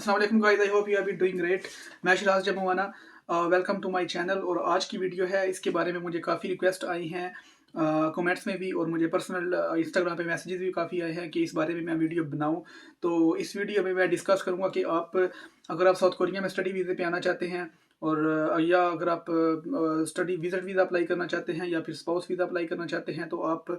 अस्सलाम वालेकुम guys, I hope you are be doing great. मैं Shiraz Jamwana, welcome to my channel. और आज की वीडियो है, इसके बारे में मुझे काफ़ी रिक्वेस्ट आई हैं कमेंट्स में भी, और मुझे पर्सनल इंस्टाग्राम पे मैसेजेस भी काफ़ी आए हैं कि इस बारे में मैं वीडियो बनाऊं। तो इस वीडियो में मैं डिस्कस करूंगा कि आप अगर आप साउथ कोरिया में स्टडी वीज़े पे आना चाहते हैं, और या अगर आप स्टडी विजिट वीज़ा अप्लाई करना चाहते हैं या फिर स्पाउस वीज़ा अप्लाई करना चाहते हैं, तो आप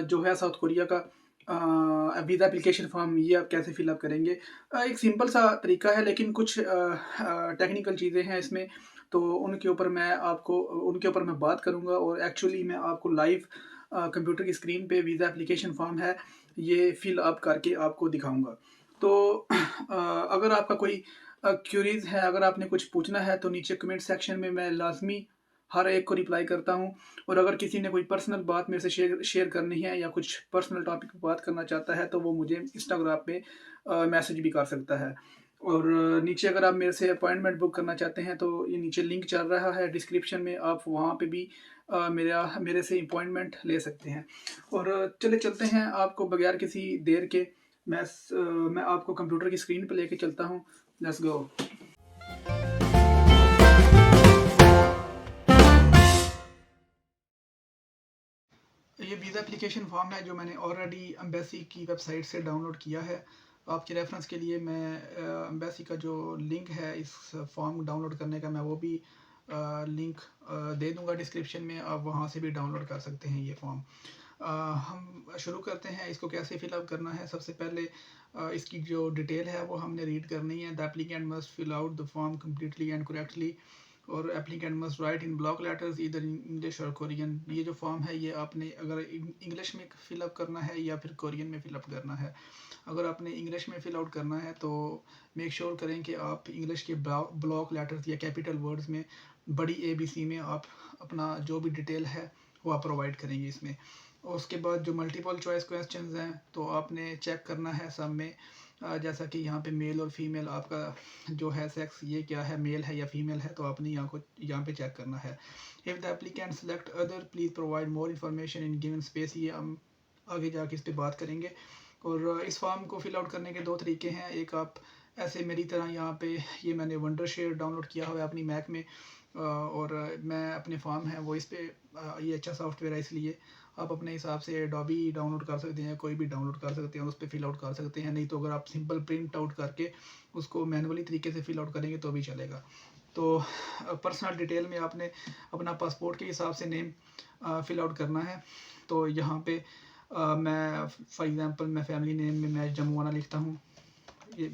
जो है साउथ कोरिया का वीज़ा एप्लीकेशन फॉर्म ये आप कैसे फिलअप करेंगे। एक सिंपल सा तरीका है, लेकिन कुछ टेक्निकल चीज़ें हैं इसमें, तो उनके ऊपर मैं बात करूंगा। और एक्चुअली मैं आपको लाइव कंप्यूटर की स्क्रीन पे वीज़ा एप्लीकेशन फॉर्म है ये फिल अप करके आपको दिखाऊंगा। तो अगर आपका कोई क्यूरीज है, अगर आपने कुछ पूछना है, तो नीचे कमेंट सेक्शन में मैं लाजमी हर एक को रिप्लाई करता हूँ। और अगर किसी ने कोई पर्सनल बात मेरे से शेयर करनी है या कुछ पर्सनल टॉपिक पर बात करना चाहता है, तो वो मुझे इंस्टाग्राम पे मैसेज भी कर सकता है। और नीचे अगर आप मेरे से अपॉइंटमेंट बुक करना चाहते हैं, तो ये नीचे लिंक चल रहा है डिस्क्रिप्शन में, आप वहाँ पे भी मेरे से अपॉइंटमेंट ले सकते हैं। और चले चलते हैं, आपको बगैर किसी देर के मैं आपको कंप्यूटर की स्क्रीन पर लेके चलता हूँ। Let's go. ये वीज़ा एप्लीकेशन फॉर्म है जो मैंने ऑलरेडी एम्बेसी की वेबसाइट से डाउनलोड किया है। आपके रेफरेंस के लिए मैं एम्बेसी का जो लिंक है इस फॉर्म डाउनलोड करने का, मैं वो भी लिंक दे दूंगा डिस्क्रिप्शन में, आप वहाँ से भी डाउनलोड कर सकते हैं ये फॉर्म। हम शुरू करते हैं, इसको कैसे फिलअप करना है। सबसे पहले इसकी जो डिटेल है वो हमने रीड करनी है। The applicant must fill out the form completely and correctly, और applicant must write in block letters इधर इन इंग्लिश और कोरियन। ये जो फॉर्म है ये आपने अगर इंग्लिश में फिलअप करना है या फिर कोरियन में फिलअप करना है। अगर आपने इंग्लिश में फिल आउट करना है तो मेक श्योर करें कि आप इंग्लिश के ब्लॉक लेटर्स या कैपिटल वर्ड्स में बड़ी ABC में आप अपना जो भी डिटेल है वो आप प्रोवाइड करेंगे इसमें। और उसके बाद जो मल्टीपल चॉइस क्वेश्चंस हैं तो आपने चेक करना है सब में, जैसा कि यहाँ पे मेल और फीमेल आपका जो है सेक्स ये क्या है, मेल है या फीमेल है, तो आपने यहाँ पे चेक करना है। If the applicant select other please provide more information in given space, ये हम आगे जाके इस पर बात करेंगे। और इस फॉर्म को फिल आउट करने के दो तरीके हैं। एक आप ऐसे मेरी तरह यहाँ पे ये मैंने वंडर शेयर डाउनलोड किया हुआ है अपनी मैक में, और मैं अपने फॉर्म है वो इस पर ये अच्छा सॉफ्टवेयर है, इसलिए आप अपने हिसाब से एडोबी डाउनलोड कर सकते हैं, कोई भी डाउनलोड कर सकते हैं, उस पर फिल आउट कर सकते हैं। नहीं तो अगर आप सिंपल प्रिंट आउट करके उसको मैनुअली तरीके से फिल आउट करेंगे तो भी चलेगा। तो पर्सनल डिटेल में आपने अपना पासपोर्ट के हिसाब से नेम फिल आउट करना है। तो यहाँ पे मैं फॉर एग्ज़ाम्पल मैं फैमिली नेम में मैं जमुआना लिखता हूँ, ये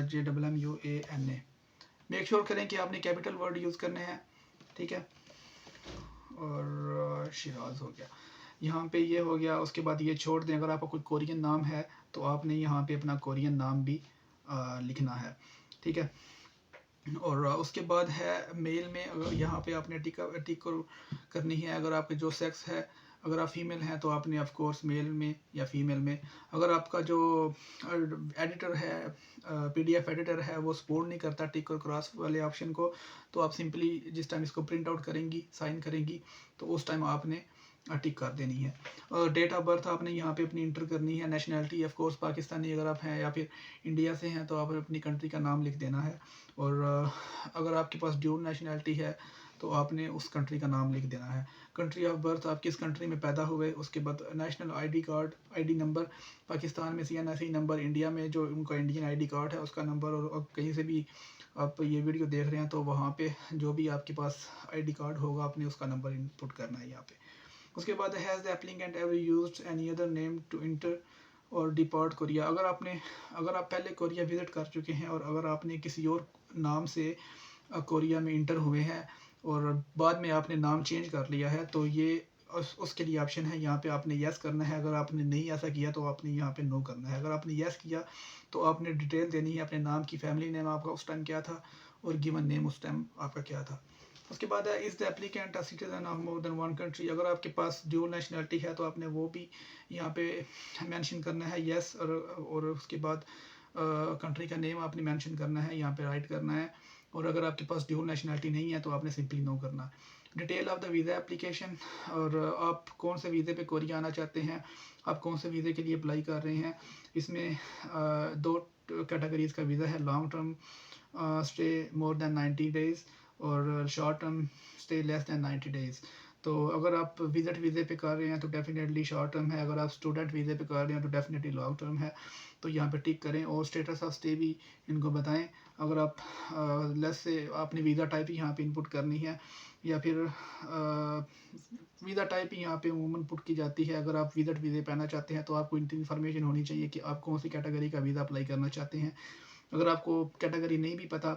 JMMUANA। मेक श्योर करें कि आपने कैपिटल वर्ड यूज़ करने हैं, ठीक है। और शिराज हो गया, यहाँ पे ये हो गया। उसके बाद ये छोड़ दें, अगर आपका कोई कोरियन नाम है तो आपने यहाँ पे अपना कोरियन नाम भी लिखना है, ठीक है। और उसके बाद है मेल में, अगर यहाँ पे आपने टिक करनी है। अगर आपके जो सेक्स है, अगर आप फीमेल हैं तो आपने ऑफ कोर्स मेल में या फीमेल में। अगर आपका जो एडिटर है, PDF एडिटर है, वो सपोर्ट नहीं करता टिक और क्रॉस वाले ऑप्शन को, तो आप सिंपली जिस टाइम इसको प्रिंट आउट करेंगी, साइन करेंगी, तो उस टाइम आपने टिक कर देनी है। और डेट ऑफ बर्थ आपने यहाँ पे अपनी इंटर करनी है। नेशनैलिटी ऑफ कोर्स पाकिस्तानी अगर आप हैं, या फिर इंडिया से हैं तो आप अपनी कंट्री का नाम लिख देना है। और अगर आपके पास ड्यूल नेशनैलिटी है तो आपने उस कंट्री का नाम लिख देना है। कंट्री ऑफ बर्थ, आप किस कंट्री में पैदा हुए। उसके बाद national ID card, ID number, Pakistan में CNSE नंबर, इंडिया में जो उनका इंडियन ID कार्ड है उसका नंबर। और कहीं से भी आप ये वीडियो देख रहे हैं तो वहाँ पे जो भी आपके पास ID कार्ड होगा आपने उसका नंबर इनपुट करना है यहाँ पे। उसके बाद has the applicant ever used any other name to enter or depart Korea. अगर आप पहले कोरिया विज़िट कर चुके हैं और अगर आपने किसी और नाम से कोरिया में इंटर हुए हैं और बाद में आपने नाम चेंज कर लिया है, तो ये उसके लिए ऑप्शन है, यहाँ पे आपने येस करना है। अगर आपने नहीं ऐसा किया तो आपने यहाँ पे नो करना है। अगर आपने येस किया तो आपने डिटेल देनी है अपने नाम की, फैमिली नेम आपका उस टाइम क्या था और गिवन नेम उस टाइम आपका क्या था। उसके बाद है is the applicant a citizen of more than one country. अगर आपके पास ड्यूल नेशनलिटी है तो आपने वो भी यहाँ पे मेंशन करना है, येस। और उसके बाद कंट्री का नेम आपने मेंशन करना है, यहाँ पे राइट करना है। और अगर आपके पास ड्यूल नेशनलिटी नहीं है तो आपने सिंपली नो करना। Detail of the visa application, और आप कौन से वीज़े पे कोरिया आना चाहते हैं, आप कौन से वीज़े के लिए अप्लाई कर रहे हैं। इसमें दो कैटेगरीज का वीज़ा है, long term stay more than 90 days और short term stay less than 90 days. तो अगर आप विजिट वीज़े पे कर रहे हैं तो डेफिनेटली शॉर्ट टर्म है, अगर आप स्टूडेंट वीज़े पे कर रहे हैं तो डेफिनेटली लॉन्ग टर्म है। तो यहाँ पे टिक करें और स्टेटस ऑफ स्टे भी इनको बताएं। अगर आप लेस से आपने वीज़ा टाइप ही यहाँ पे इनपुट करनी है या फिर वीज़ा टाइप ही यहाँ पे अमूमन पुट की जाती है। अगर आप विजिट वीज़े पे आना चाहते हैं तो आपको इतनी इन्फॉर्मेशन होनी चाहिए कि आप कौन सी कैटेगरी का वीज़ा अप्लाई करना चाहते हैं। अगर आपको कैटेगरी नहीं भी पता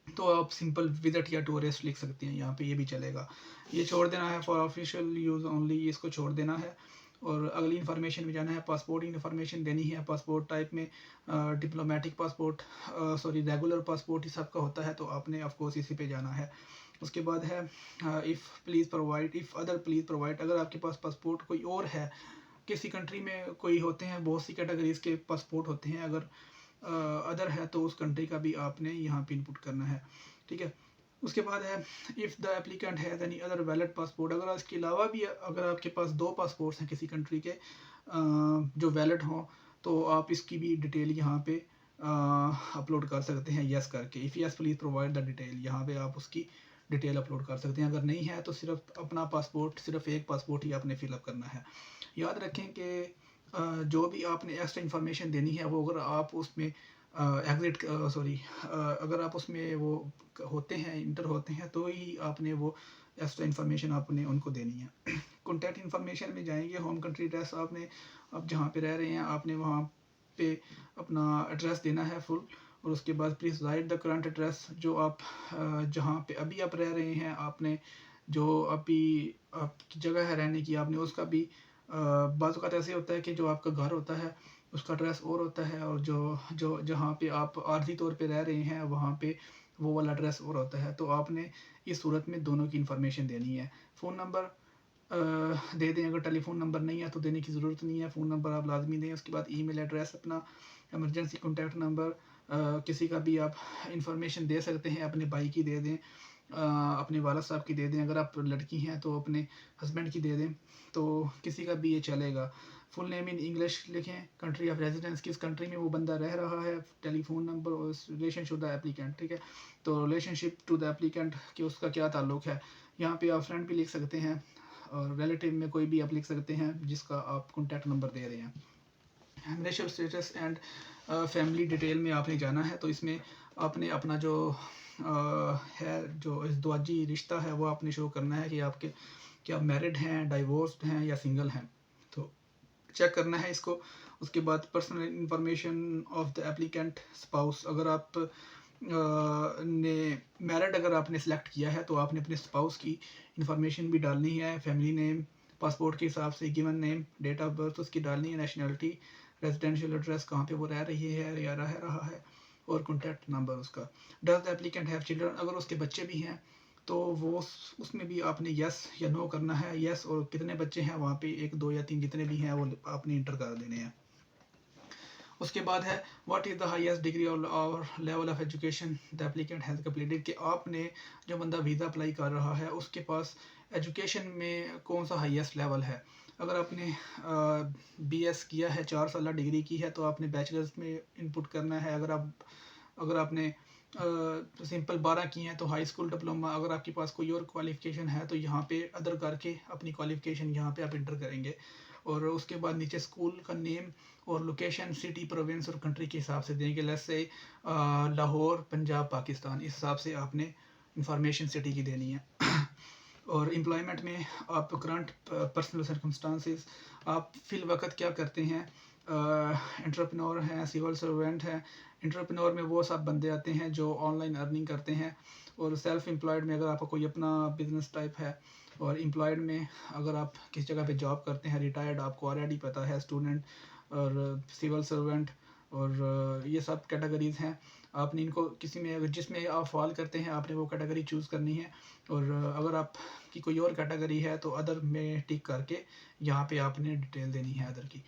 तो आप सिंपल विजिट या टूरिस्ट लिख सकते हैं, यहाँ पे ये भी चलेगा। ये छोड़ देना है फॉर ऑफिशियल यूज़ ओनली, इसको छोड़ देना है। और अगली इन्फॉर्मेशन में जाना है, पासपोर्ट इन्फॉर्मेशन देनी है। पासपोर्ट टाइप में diplomatic passport sorry regular passport ही सबका होता है, तो आपने ऑफ कोर्स इसी पे जाना है। उसके बाद है इफ़ अदर प्लीज़ प्रोवाइड। अगर आपके पास पासपोर्ट कोई और है, किसी कंट्री में कोई होते हैं बहुत सी कैटेगरीज के पासपोर्ट होते हैं, अगर अदर है तो उस कंट्री का भी आपने यहाँ पे इनपुट करना है, ठीक है। उसके बाद है if the applicant has any other valid passport. अगर इसके अलावा भी अगर आपके पास 2 पासपोर्ट्स हैं किसी कंट्री के जो वैलिड हों, तो आप इसकी भी डिटेल यहाँ पे अपलोड कर सकते हैं यस करके। If yes please provide the detail, यहाँ पे आप उसकी डिटेल अपलोड कर सकते हैं। अगर नहीं है तो सिर्फ अपना पासपोर्ट, सिर्फ एक पासपोर्ट ही आपने फिलअप करना है। याद रखें कि जो भी आपने एक्स्ट्रा इन्फॉर्मेशन देनी है वो अगर आप उसमें अगर आप उसमें वो होते हैं, इंटर होते हैं, तो ही आपने वो एक्स्ट्रा इन्फॉर्मेशन आपने उनको देनी है। कॉन्टैक्ट इन्फॉर्मेशन में जाएंगे, होम कंट्री एड्रेस आपने, आप जहाँ पे रह रहे हैं आपने वहाँ पे अपना एड्रेस देना है फुल। और उसके बाद please write the current address, जो आप जहाँ पे अभी आप रह रहे हैं, आपने जो अभी आपकी जगह है रहने की, आपने उसका भी बाज़ औक़ात ऐसे होता है कि जो आपका घर होता है उसका एड्रेस और होता है, और जो जो जहाँ पे आप आर्जी तौर पे रह रहे हैं वहाँ पे वो वाला एड्रेस और होता है। तो आपने इस सूरत में दोनों की इन्फॉर्मेशन देनी है। फ़ोन नंबर दे दें, अगर टेलीफोन नंबर नहीं है तो देने की ज़रूरत नहीं है, फ़ोन नंबर आप लाजमी दें। उसके बाद ईमेल एड्रेस अपना, इमरजेंसी कॉन्टैक्ट नंबर, किसी का भी आप इंफॉर्मेशन दे सकते हैं, अपने भाई की दे दें, अपने वालिद साहब की दे दें, अगर आप लड़की हैं तो अपने हस्बैंड की दे दें, तो किसी का भी ये चलेगा। फुल नेम इन इंग्लिश लिखें, कंट्री ऑफ रेजिडेंस, किस कंट्री में वो बंदा रह रहा है, टेलीफोन नंबर और रिलेशनशिप टू द एप्लीकेंट, ठीक है। तो रिलेशनशिप टू द एप्लीकेंट कि उसका क्या ताल्लुक है, यहाँ पे आप फ्रेंड भी लिख सकते हैं और रिलेटिव में कोई भी आप लिख सकते हैं जिसका आप कॉन्टैक्ट नंबर दे रहे हैं। Marital status and family detail में आपने जाना है, तो इसमें आपने अपना जो है, जो इज़्दवाजी रिश्ता है वो आपने शो करना है कि आपके क्या मैरिड हैं, डाइवोर्स्ड हैं या सिंगल हैं, तो चेक करना है इसको। उसके बाद personal information of the applicant spouse, अगर आप ने मैरिड अगर आपने सेलेक्ट किया है तो आपने अपने स्पाउस की इंफॉर्मेशन भी डालनी है। फैमिली नेम पासपोर्ट के हिसाब से, given name, date of birth उसकी डालनी है, नेशनलिटी, रेजिडेंशियल एड्रेस कहाँ पे वो रह रही है या रह रहा है, और कॉन्टैक्ट नंबर उसका। Does the applicant have children, अगर उसके बच्चे भी हैं तो वो उसमें भी आपने यस या नो करना है। यस, और कितने बच्चे हैं वहाँ पे, 1 2 या 3 जितने भी हैं वो आपने इंटर कर देने हैं। उसके बाद है what is the highest degree और level of education the applicant has completed, कि आपने जो बंदा वीज़ा अप्लाई कर रहा है उसके पास एजुकेशन में कौन सा हाईएस्ट लेवल है। अगर आपने बीएस किया है, 4 साल डिग्री की है, तो आपने बैचलर्स में इनपुट करना है। अगर आपने सिंपल 12 की हैं तो हाई स्कूल डिप्लोमा, अगर आपके पास कोई और क्वालिफिकेशन है तो यहाँ पे अदर करके अपनी क्वालिफिकेशन यहाँ पे आप इंटर करेंगे। और उसके बाद नीचे स्कूल का नेम और लोकेशन सिटी, प्रोविंस और कंट्री के हिसाब से देंगे। लेट्स से लाहौर, पंजाब, पाकिस्तान, इस हिसाब से आपने इंफॉर्मेशन सिटी की देनी है। और एम्प्लॉयमेंट में आप करंट पर्सनल सर्कमस्टांसिस, आप फिल वक्त क्या करते हैं, एंटरप्रेन्योर हैं, सिविल सर्वेंट हैं। एंटरप्रेन्योर में वो सब बंदे आते हैं जो ऑनलाइन अर्निंग करते हैं, और सेल्फ एम्प्लॉयड में अगर आपका कोई अपना बिजनेस टाइप है, और एम्प्लॉयड में अगर आप किस जगह पे जॉब करते हैं, रिटायर्ड आपको ऑलरेडी पता है, स्टूडेंट और सिविल सर्वेंट, और ये सब कैटेगरीज़ हैं। आपने इनको किसी में अगर जिसमें आप फॉल करते हैं आपने वो कैटेगरी चूज़ करनी है। और अगर आप की कोई और कैटेगरी है तो अदर में टिक करके यहाँ पे आपने डिटेल देनी है अदर की।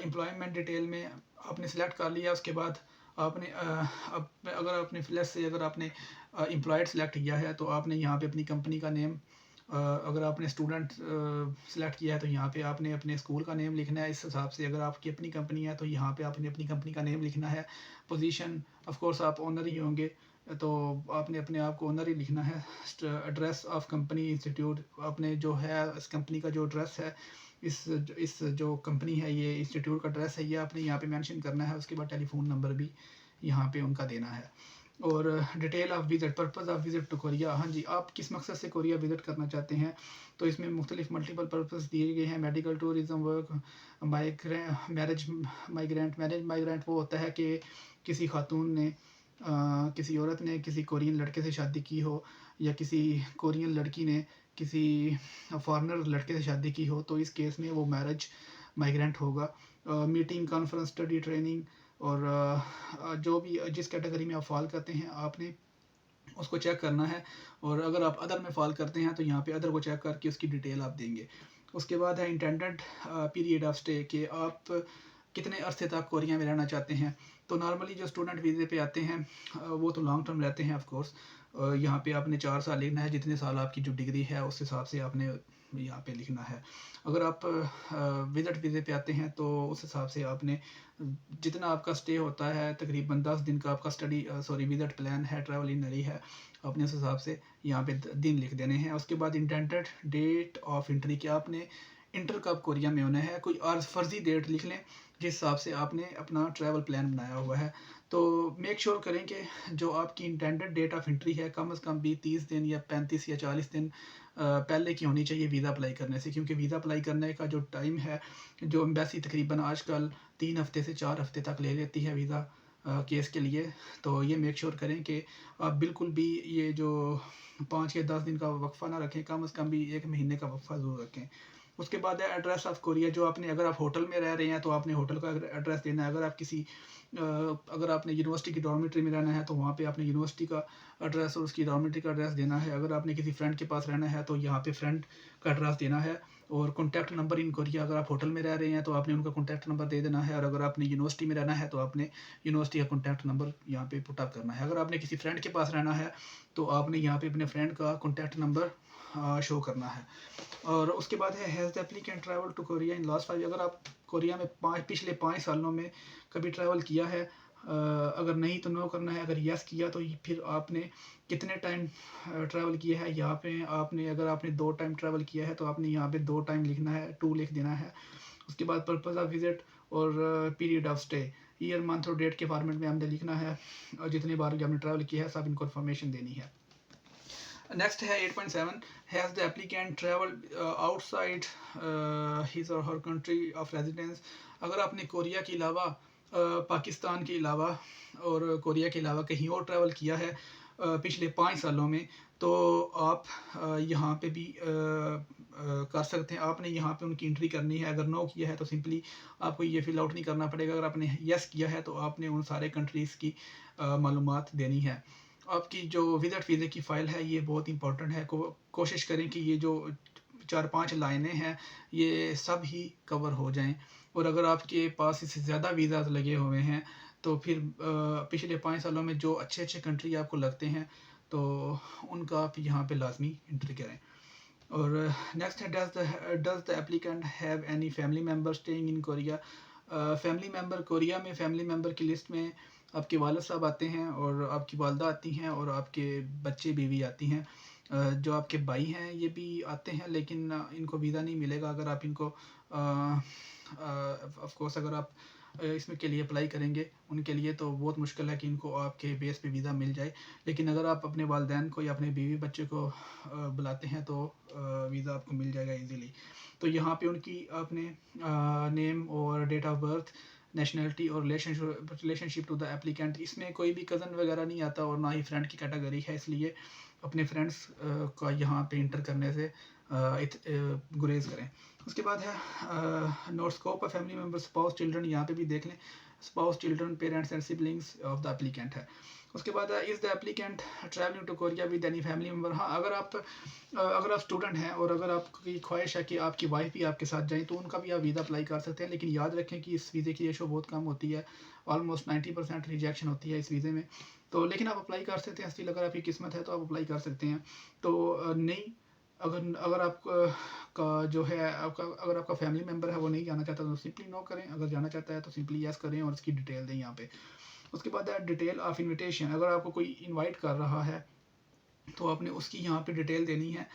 एम्प्लॉयमेंट डिटेल में आपने सेलेक्ट कर लिया, उसके बाद आपने अब अगर आपने फ्लैश से अगर आपने एम्प्लॉयड सेलेक्ट किया है तो आपने यहाँ पे अपनी कंपनी का नेम अगर आपने स्टूडेंट सेलेक्ट किया है तो यहाँ पे आपने अपने स्कूल का नेम लिखना है इस हिसाब से। अगर आपकी अपनी कंपनी है तो यहाँ पे आपने अपनी कंपनी का नेम लिखना है। पोजीशन ऑफ कोर्स आप ओनर ही होंगे, तो आपने अपने आप को ओनर ही लिखना है। एड्रेस ऑफ कंपनी इंस्टीट्यूट, आपने जो है इस कंपनी का जो एड्रेस है, इस जो कंपनी है, ये इंस्टीट्यूट का एड्रेस है, ये आपने यहाँ पे मेंशन करना है। उसके बाद टेलीफोन नंबर भी यहाँ पे उनका देना है। और detail of visit, purpose of visit to Korea, हाँ जी, आप किस मकसद से कोरिया विज़िट करना चाहते हैं, तो इसमें मुख्तलिफ मल्टीपल पर्पज़ दिए गए हैं। Medical, tourism, work, marriage migrant. Marriage migrant वो होता है कि किसी खातून ने किसी औरत ने किसी कोरियन लड़के से शादी की हो, या किसी कोरियन लड़की ने किसी फॉरेनर लड़के से शादी की हो, तो इस केस में वो मैरिज माइग्रेंट होगा। मीटिंग, कॉन्फ्रेंस, स्टडी, ट्रेनिंग, और जो भी जिस कैटेगरी में आप फॉल करते हैं आपने उसको चेक करना है। और अगर आप अदर में फॉल करते हैं तो यहाँ पे अदर को चेक करके उसकी डिटेल आप देंगे। उसके बाद है इंटेंडेड पीरियड ऑफ स्टे, कि आप कितने अरसे तक कोरिया में रहना चाहते हैं। तो नॉर्मली जो स्टूडेंट वीज़े पे आते हैं वो तो लॉन्ग टर्म रहते हैं ऑफ कोर्स। यहाँ पे आपने 4 साल लिखना है, जितने साल आपकी जो डिग्री है उस हिसाब से आपने यहाँ पे लिखना है। अगर आप विज़िट वीज़े पे आते हैं तो उस हिसाब से आपने जितना आपका स्टे होता है, तकरीबन 10 दिन का आपका विज़िट प्लान है, ट्रैवल इनरी है, अपने उस हिसाब से यहाँ पे दिन लिख देने हैं। उसके बाद इंटेंडेड डेट ऑफ एंट्री, कि आपने इंटर कब कोरिया में होना है, कोई और फर्जी डेट लिख लें जिस हिसाब से आपने अपना ट्रैवल प्लान बनाया हुआ है। तो मेक श्योर करें कि जो आपकी इंटेंडेड डेट ऑफ एंट्री है कम से कम भी 30 दिन या 35 या 40 दिन पहले की होनी चाहिए वीज़ा अप्लाई करने से, क्योंकि वीज़ा अप्लाई करने का जो टाइम है, जो एम्बेसी तकरीबन आजकल 3 हफ्ते से 4 हफ्ते तक ले लेती है वीज़ा केस के लिए। तो ये मेक श्योर करें कि आप बिल्कुल भी ये जो 5 या 10 दिन का वक्फा ना रखें, कम से कम भी 1 महीने का वक्फा ज़रूर रखें। उसके बाद है एड्रेस ऑफ कोरिया, जो आपने, अगर आप होटल में रह रहे हैं तो आपने होटल का एड्रेस देना है। अगर आप अगर आपने यूनिवर्सिटी की डॉर्मेट्री में रहना है तो वहाँ पे आपने यूनिवर्सिटी का एड्रेस और उसकी डॉर्मेट्री का एड्रेस देना है। अगर आपने किसी फ्रेंड के पास रहना है तो यहाँ पे फ्रेंड का एड्रेस देना है। और कॉन्टैक्ट नंबर इन कोरिया, अगर आप होटल में रह रहे हैं तो आपने उनका कॉन्टैक्ट नंबर दे देना है। और अगर आपने यूनिवर्सिटी में रहना है तो आपने यूनिवर्सिटी का कॉन्टैक्ट नंबर यहाँ पे पुट अप करना है। अगर आपने किसी फ्रेंड के पास रहना है तो आपने यहाँ पे अपने फ्रेंड का कॉन्टैक्ट नंबर शो करना है। और उसके बाद है has the applicant travel to Korea in last 5, अगर आप कोरिया में पिछले 5 सालों में कभी ट्रैवल किया है, अगर नहीं तो नो करना है, अगर यस किया तो फिर आपने कितने टाइम ट्रैवल किया है। यहाँ पे आपने, अगर आपने 2 टाइम ट्रैवल किया है तो आपने यहाँ पे 2 टाइम लिखना है, 2 लिख देना है। उसके बाद पर्पज़ ऑफ विजिट और period of stay, year, month और डेट के फॉर्मेट में हमने लिखना है। और जितनी बार भी हमने ट्रैवल किया है सब इनको इन्फॉर्मेशन देनी है। नेक्स्ट है 8.7, has the applicant travel outside his और हर कंट्री ऑफ रेजिडेंस, अगर आपने कोरिया के अलावा पाकिस्तान के अलावा और कोरिया के अलावा कहीं और ट्रैवल किया है पिछले 5 सालों में, तो आप यहाँ पे भी कर सकते हैं। आपने यहाँ पे उनकी एंट्री करनी है। अगर नो किया है तो सिंपली आपको ये फिल आउट नहीं करना पड़ेगा। अगर आपने यस किया है तो आपने उन सारे कंट्रीज़ की मालूमात देनी है। आपकी जो विज़िट वीज़े की फ़ाइल है ये बहुत इंपॉर्टेंट है। कोशिश करें कि ये जो 4-5 लाइनें हैं ये सब ही कवर हो जाएं। और अगर आपके पास इससे ज़्यादा वीज़ाज लगे हुए हैं तो फिर पिछले 5 सालों में जो अच्छे अच्छे कंट्री आपको लगते हैं तो उनका आप यहाँ पे लाजमी एंट्री करें। और नेक्स्ट है does the applicant have any family member staying in Korea, family member, Korea में फैमिली मेम्बर की लिस्ट में आपके वालिद साहब आते हैं और आपकी वालदा आती हैं और आपके बच्चे बीवी आती हैं। जो आपके भाई हैं ये भी आते हैं, लेकिन इनको वीज़ा नहीं मिलेगा अगर आप इनको ऑफ कोर्स अगर आप इसमें के लिए अप्लाई करेंगे उनके लिए तो बहुत मुश्किल है कि इनको आपके बेस पे वीज़ा मिल जाए। लेकिन अगर आप अपने वालिदैन को या अपने बीवी बच्चे को बुलाते हैं तो वीज़ा आपको मिल जाएगा इजीली। तो यहाँ पे उनकी आपने नेम और डेट ऑफ बर्थ, नेशनलिटी और रिलेशनशिप टू द एप्लीकेंट, इसमें कोई भी कज़न वगैरह नहीं आता और ना ही फ्रेंड की कैटेगरी है, इसलिए अपने फ्रेंड्स का यहाँ पे इंटर करने से गुरेज करें। उसके बाद है note scope of family member, spouse, children, यहाँ पे भी देख लें spouse, children, parents and siblings of the applicant है। उसके बाद is the applicant travelling to Korea with any family member, हाँ अगर आप स्टूडेंट हैं और अगर आपकी ख्वाहिश है कि आपकी वाइफ भी आपके साथ जाए तो उनका भी आप वीज़ा अप्लाई कर सकते हैं। लेकिन याद रखें कि इस वीज़े की रेशो बहुत कम होती है, ऑलमोस्ट 90% रिजेक्शन होती है इस वीज़े में। तो लेकिन आप अप्लाई कर सकते हैं, स्टिल अगर आपकी किस्मत है तो आप अप्लाई कर सकते हैं। तो नहीं अगर अगर आप का जो है आपका अगर आपका फैमिली मेम्बर है वो नहीं जाना चाहता तो सिंपली नो करें, अगर जाना चाहता है तो सिंपली यस करें और उसकी डिटेल दें यहाँ पे। उसके बाद है डिटेल ऑफ इनविटेशन, अगर आपको कोई इनवाइट कर रहा है तो आपने उसकी यहाँ पे डिटेल देनी है।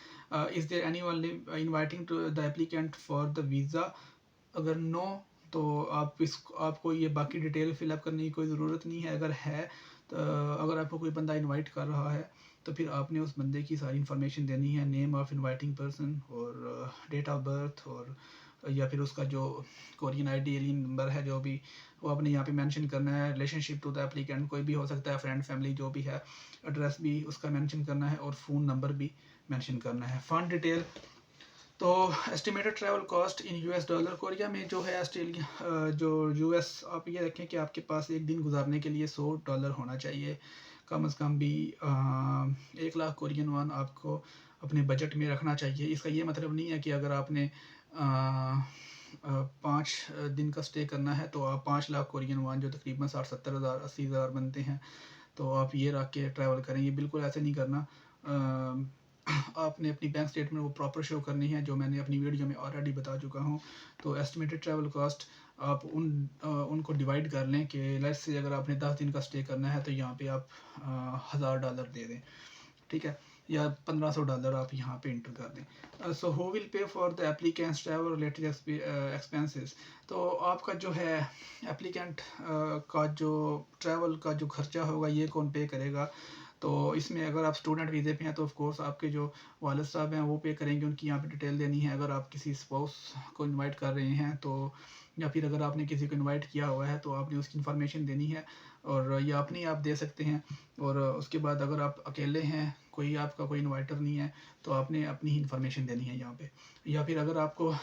Is there any one inviting to the applicant for the visa, अगर नो तो आपको ये बाकी डिटेल फिलअप करने की कोई ज़रूरत नहीं है। अगर है तो अगर आपको कोई बंदा इनवाइट कर रहा है तो फिर आपने उस बंदे की सारी इन्फॉर्मेशन देनी है, नेम ऑफ़ इनवाइटिंग पर्सन और डेट ऑफ बर्थ, और या फिर उसका जो कोरियन आईडी एलियन नंबर है जो भी वो आपने यहाँ पे मेंशन करना है। रिलेशनशिप टू द एप्लीकेंट कोई भी हो सकता है, फ्रेंड फैमिली जो भी है, एड्रेस भी उसका मेंशन करना है और फ़ोन नंबर भी मेंशन करना है। फंड डिटेल, तो estimated travel cost in US dollar, Korea में जो है ऑस्ट्रेलिया जो यूएस, आप ये रखें कि आपके पास एक दिन गुजारने के लिए $100 होना चाहिए कम से कम भी। 1 लाख कोरियन वन आपको अपने बजट में रखना चाहिए। इसका ये मतलब नहीं है कि अगर आपने 5 दिन का स्टे करना है तो आप 5 लाख कोरियन वन जो तकरीबन 60-70 हज़ार 80 हज़ार बनते हैं तो आप ये रख के ट्रैवल करेंगे, बिल्कुल ऐसे नहीं करना। आपने अपनी बैंक स्टेटमेंट वो प्रॉपर शो करनी है, जो मैंने अपनी वीडियो में ऑलरेडी बता चुका हूँ। तो एस्टिमेटेड ट्रैवल कॉस्ट आप उनको डिवाइड कर लें कि लेट्स से अगर आपने 10 दिन का स्टे करना है तो यहाँ पे आप $1000 दे दें, ठीक है, या $1500 आप यहाँ पे इंटर कर दें। So who will pay for the applicants travel related expenses, तो आपका जो है एप्लीकेंट का जो ट्रैवल का जो खर्चा होगा ये कौन पे करेगा। तो इसमें अगर आप स्टूडेंट वीज़े पे हैं तो ऑफ कोर्स आपके जो वालिद साहब हैं वो पे करेंगे, उनकी यहाँ पे डिटेल देनी है। अगर आप किसी स्पाउस को इनवाइट कर रहे हैं तो, या फिर अगर आपने किसी को इनवाइट किया हुआ है तो आपने उसकी इन्फॉर्मेशन देनी है, और ये अपनी आप दे सकते हैं। और उसके बाद अगर आप अकेले हैं, कोई आपका कोई इन्वाइटर नहीं है, तो आपने अपनी ही इन्फॉर्मेशन देनी है यहाँ पे। या फिर अगर आपको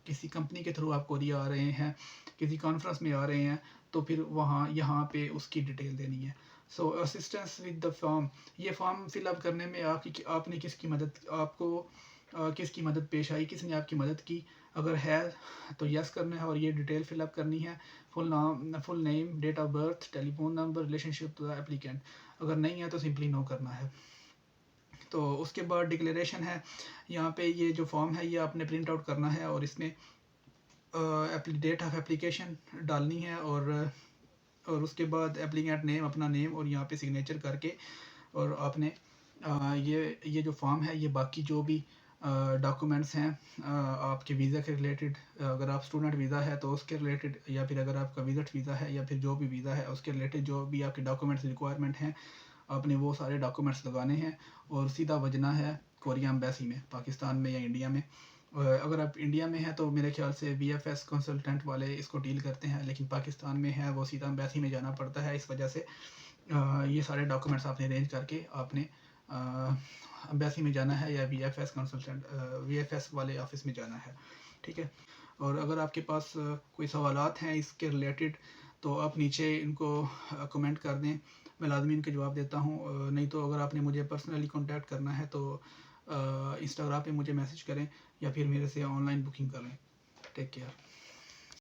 किसी कंपनी के थ्रू आप कोरिया आ रहे हैं, किसी कॉन्फ्रेंस में आ रहे हैं, तो फिर वहाँ यहाँ पे उसकी डिटेल देनी है। सो असिस्टेंस विद द फॉर्म, ये फॉर्म फिलअप करने में आपने किसकी मदद, आपको किसकी मदद पेश आई, किसने आपकी मदद की। अगर है तो यस करना है और ये डिटेल फिलअप करनी है, फुल नाम, full name, date of birth, telephone number, relationship to the applicant. अगर नहीं है तो सिंपली नो करना है। तो उसके बाद डिक्लेरेशन है, यहाँ पे ये जो फॉर्म है ये आपने प्रिंट आउट करना है और इसमें डेट ऑफ एप्लीकेशन डालनी है, और उसके बाद एप्लीकेंट नेम, अपना नेम, और यहाँ पे सिग्नेचर करके, और आपने ये जो फॉर्म है ये बाकी जो भी डॉक्यूमेंट्स हैं आपके वीज़ा के रिलेटेड, अगर आप स्टूडेंट वीज़ा है तो उसके रिलेटेड, या फिर अगर आपका विजिट वीज़ा है या फिर जो भी वीज़ा है उसके रिलेटेड जो भी आपके डॉक्यूमेंट्स रिक्वायरमेंट हैं, आपने वो सारे डॉक्यूमेंट्स लगाने हैं और सीधा बजना है कोरिया एम्बेसी में, पाकिस्तान में या इंडिया में। अगर आप इंडिया में हैं तो मेरे ख्याल से VFS कंसल्टेंट वाले इसको डील करते हैं, लेकिन पाकिस्तान में है वो सीधा एम्बेसी में जाना पड़ता है। इस वजह से ये सारे डॉक्यूमेंट्स आपने अरेंज करके आपने एम्बेसी में जाना है या VFS वाले ऑफिस में जाना है, ठीक है। और अगर आपके पास कोई सवालात हैं इसके रिलेटेड तो आप नीचे इनको कमेंट कर दें, मैं लाजमी इनके जवाब देता हूँ। नहीं तो अगर आपने मुझे पर्सनली कांटेक्ट करना है तो इंस्टाग्राम पे मुझे मैसेज करें या फिर मेरे से ऑनलाइन बुकिंग कर लें। Take care.